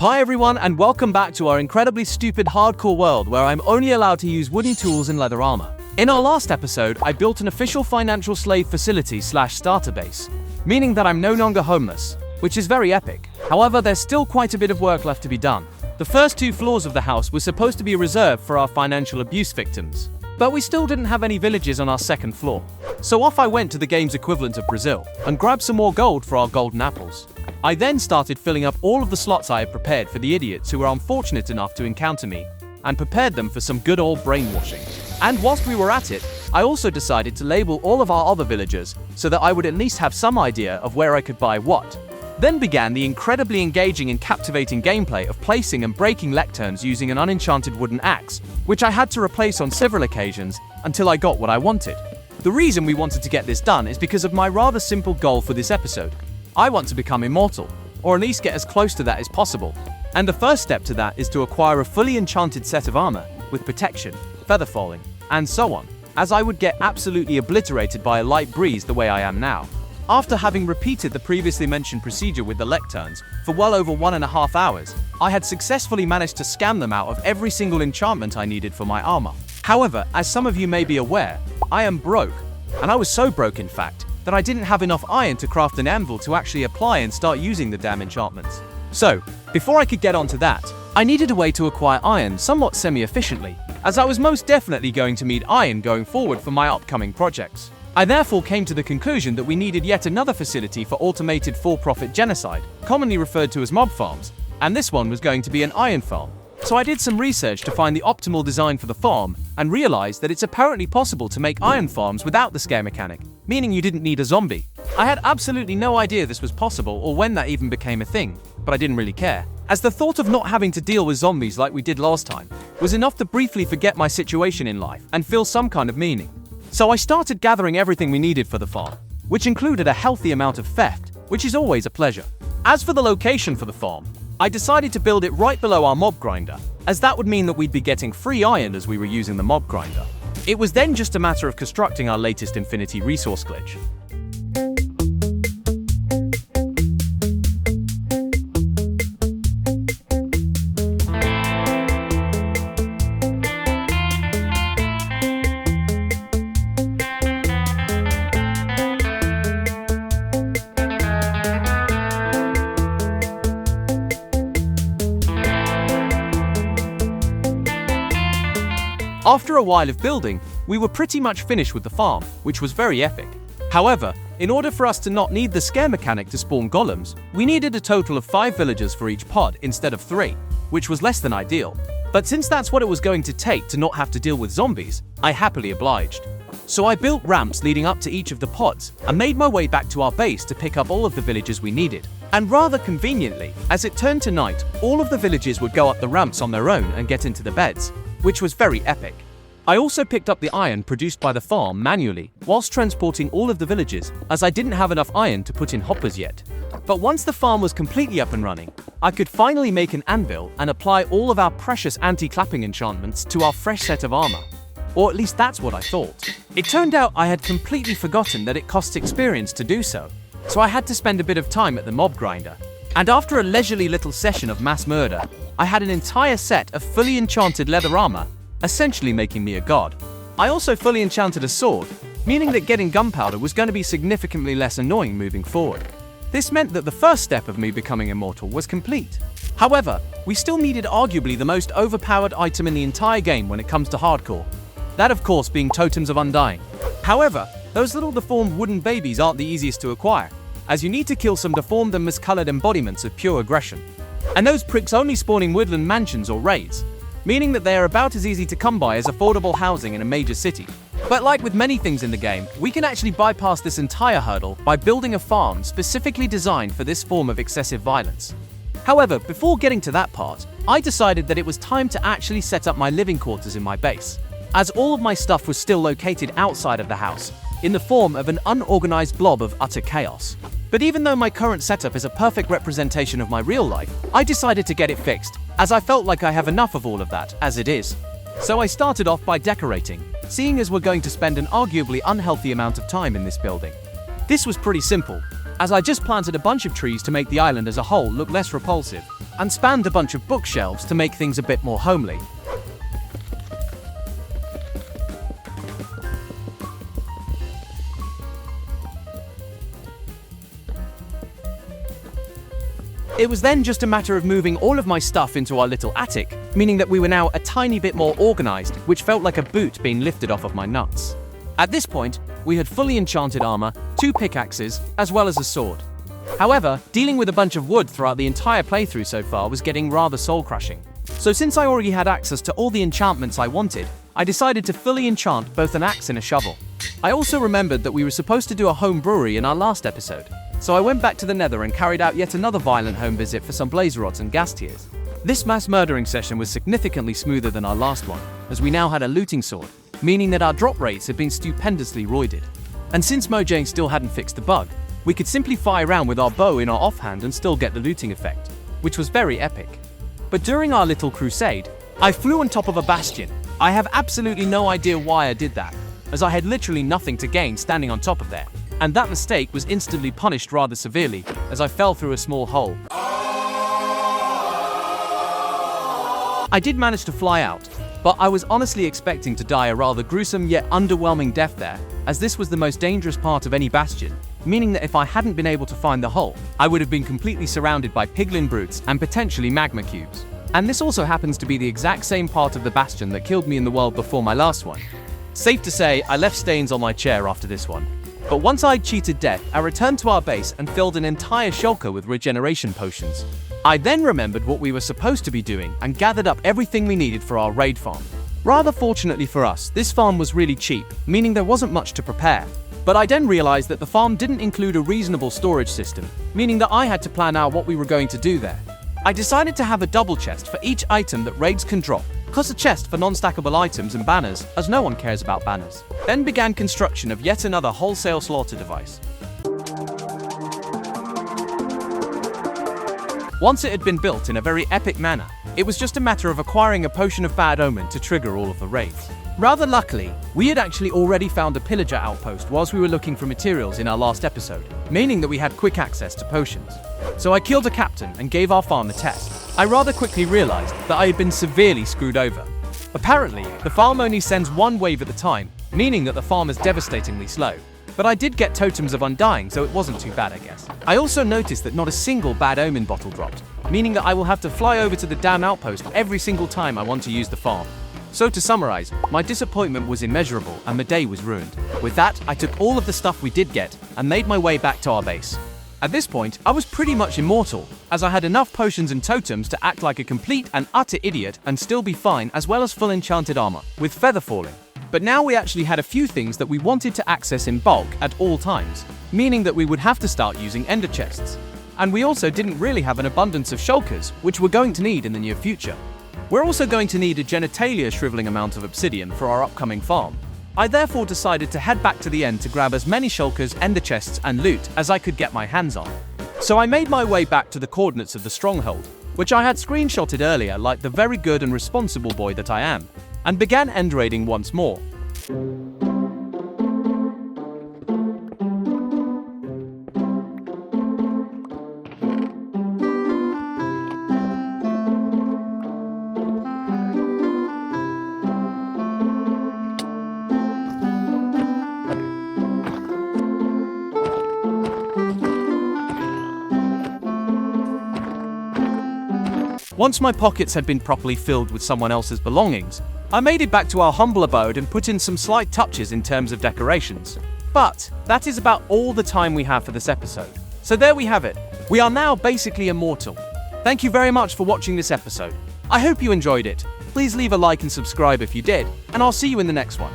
Hi everyone, and welcome back to our incredibly stupid hardcore world where I'm only allowed to use wooden tools and leather armor. In our last episode, I built an official financial slave facility / starter base, meaning that I'm no longer homeless, which is very epic. However, there's still quite a bit of work left to be done. The first 2 floors of the house were supposed to be reserved for our financial abuse victims, but we still didn't have any villages on our second floor. So off I went to the game's equivalent of Brazil and grabbed some more gold for our golden apples. I then started filling up all of the slots I had prepared for the idiots who were unfortunate enough to encounter me, and prepared them for some good old brainwashing. And whilst we were at it, I also decided to label all of our other villagers so that I would at least have some idea of where I could buy what. Then began the incredibly engaging and captivating gameplay of placing and breaking lecterns using an unenchanted wooden axe, which I had to replace on several occasions until I got what I wanted. The reason we wanted to get this done is because of my rather simple goal for this episode. I want to become immortal, or at least get as close to that as possible. And the first step to that is to acquire a fully enchanted set of armor, with protection, feather falling, and so on, as I would get absolutely obliterated by a light breeze the way I am now. After having repeated the previously mentioned procedure with the lecterns for well over 1.5 hours, I had successfully managed to scam them out of every single enchantment I needed for my armor. However, as some of you may be aware, I am broke, and I was so broke in fact, that I didn't have enough iron to craft an anvil to actually apply and start using the damn enchantments. So, before I could get onto that, I needed a way to acquire iron somewhat semi-efficiently, as I was most definitely going to need iron going forward for my upcoming projects. I therefore came to the conclusion that we needed yet another facility for automated for-profit genocide, commonly referred to as mob farms, and this one was going to be an iron farm. So I did some research to find the optimal design for the farm, and realized that it's apparently possible to make iron farms without the scare mechanic, meaning you didn't need a zombie. I had absolutely no idea this was possible or when that even became a thing, but I didn't really care, as the thought of not having to deal with zombies like we did last time was enough to briefly forget my situation in life and feel some kind of meaning. So I started gathering everything we needed for the farm, which included a healthy amount of theft, which is always a pleasure. As for the location for the farm, I decided to build it right below our mob grinder, as that would mean that we'd be getting free iron as we were using the mob grinder. It was then just a matter of constructing our latest infinity resource glitch. After a while of building, we were pretty much finished with the farm, which was very epic. However, in order for us to not need the scare mechanic to spawn golems, we needed a total of 5 villagers for each pod instead of 3, which was less than ideal. But since that's what it was going to take to not have to deal with zombies, I happily obliged. So I built ramps leading up to each of the pods and made my way back to our base to pick up all of the villagers we needed. And rather conveniently, as it turned to night, all of the villagers would go up the ramps on their own and get into the beds, which was very epic. I also picked up the iron produced by the farm manually whilst transporting all of the villagers, as I didn't have enough iron to put in hoppers yet. But once the farm was completely up and running, I could finally make an anvil and apply all of our precious anti-clapping enchantments to our fresh set of armor. Or at least that's what I thought. It turned out I had completely forgotten that it costs experience to do so, so I had to spend a bit of time at the mob grinder. And after a leisurely little session of mass murder, I had an entire set of fully enchanted leather armor, essentially making me a god. I also fully enchanted a sword, meaning that getting gunpowder was going to be significantly less annoying moving forward. This meant that the first step of me becoming immortal was complete. However, we still needed arguably the most overpowered item in the entire game when it comes to hardcore. That of course being totems of undying. However, those little deformed wooden babies aren't the easiest to acquire, as you need to kill some deformed and miscolored embodiments of pure aggression. And those pricks only spawn in woodland mansions or raids, meaning that they are about as easy to come by as affordable housing in a major city. But like with many things in the game, we can actually bypass this entire hurdle by building a farm specifically designed for this form of excessive violence. However, before getting to that part, I decided that it was time to actually set up my living quarters in my base, as all of my stuff was still located outside of the house, in the form of an unorganized blob of utter chaos. But even though my current setup is a perfect representation of my real life, I decided to get it fixed, as I felt like I have enough of all of that as it is. So I started off by decorating, seeing as we're going to spend an arguably unhealthy amount of time in this building. This was pretty simple, as I just planted a bunch of trees to make the island as a whole look less repulsive, and spanned a bunch of bookshelves to make things a bit more homely. It was then just a matter of moving all of my stuff into our little attic, meaning that we were now a tiny bit more organized, which felt like a boot being lifted off of my nuts. At this point, we had fully enchanted armor, 2 pickaxes, as well as a sword. However, dealing with a bunch of wood throughout the entire playthrough so far was getting rather soul-crushing. So since I already had access to all the enchantments I wanted, I decided to fully enchant both an axe and a shovel. I also remembered that we were supposed to do a home brewery in our last episode. So I went back to the Nether and carried out yet another violent home visit for some blaze rods and gas tiers. This mass murdering session was significantly smoother than our last one, as we now had a looting sword, meaning that our drop rates had been stupendously roided. And since Mojang still hadn't fixed the bug, we could simply fire around with our bow in our offhand and still get the looting effect, which was very epic. But during our little crusade, I flew on top of a bastion. I have absolutely no idea why I did that, as I had literally nothing to gain standing on top of there. And that mistake was instantly punished rather severely, as I fell through a small hole. I did manage to fly out, but I was honestly expecting to die a rather gruesome yet underwhelming death there, as this was the most dangerous part of any bastion, meaning that if I hadn't been able to find the hole, I would have been completely surrounded by piglin brutes and potentially magma cubes. And this also happens to be the exact same part of the bastion that killed me in the world before my last one. Safe to say, I left stains on my chair after this one. But once I'd cheated death, I returned to our base and filled an entire shulker with regeneration potions. I then remembered what we were supposed to be doing and gathered up everything we needed for our raid farm. Rather fortunately for us, this farm was really cheap, meaning there wasn't much to prepare. But I then realized that the farm didn't include a reasonable storage system, meaning that I had to plan out what we were going to do there. I decided to have a double chest for each item that raids can drop, plus a chest for non-stackable items and banners, as no one cares about banners. Then began construction of yet another wholesale slaughter device. Once it had been built in a very epic manner, it was just a matter of acquiring a potion of bad omen to trigger all of the raids. Rather luckily, we had actually already found a pillager outpost whilst we were looking for materials in our last episode, meaning that we had quick access to potions. So I killed a captain and gave our farm a test. I rather quickly realized that I had been severely screwed over. Apparently, the farm only sends one wave at a time, meaning that the farm is devastatingly slow. But I did get totems of undying, so it wasn't too bad, I guess. I also noticed that not a single bad omen bottle dropped, meaning that I will have to fly over to the damn outpost every single time I want to use the farm. So to summarize, my disappointment was immeasurable and the day was ruined. With that, I took all of the stuff we did get and made my way back to our base. At this point, I was pretty much immortal, as I had enough potions and totems to act like a complete and utter idiot and still be fine, as well as full enchanted armor, with feather falling. But now we actually had a few things that we wanted to access in bulk at all times, meaning that we would have to start using ender chests. And we also didn't really have an abundance of shulkers, which we're going to need in the near future. We're also going to need a genitalia shriveling amount of obsidian for our upcoming farm. I therefore decided to head back to the end to grab as many shulkers, ender chests, and loot as I could get my hands on. So I made my way back to the coordinates of the stronghold, which I had screenshotted earlier like the very good and responsible boy that I am, and began end raiding once more. Once my pockets had been properly filled with someone else's belongings, I made it back to our humble abode and put in some slight touches in terms of decorations. But that is about all the time we have for this episode. So there we have it. We are now basically immortal. Thank you very much for watching this episode. I hope you enjoyed it. Please leave a like and subscribe if you did, and I'll see you in the next one.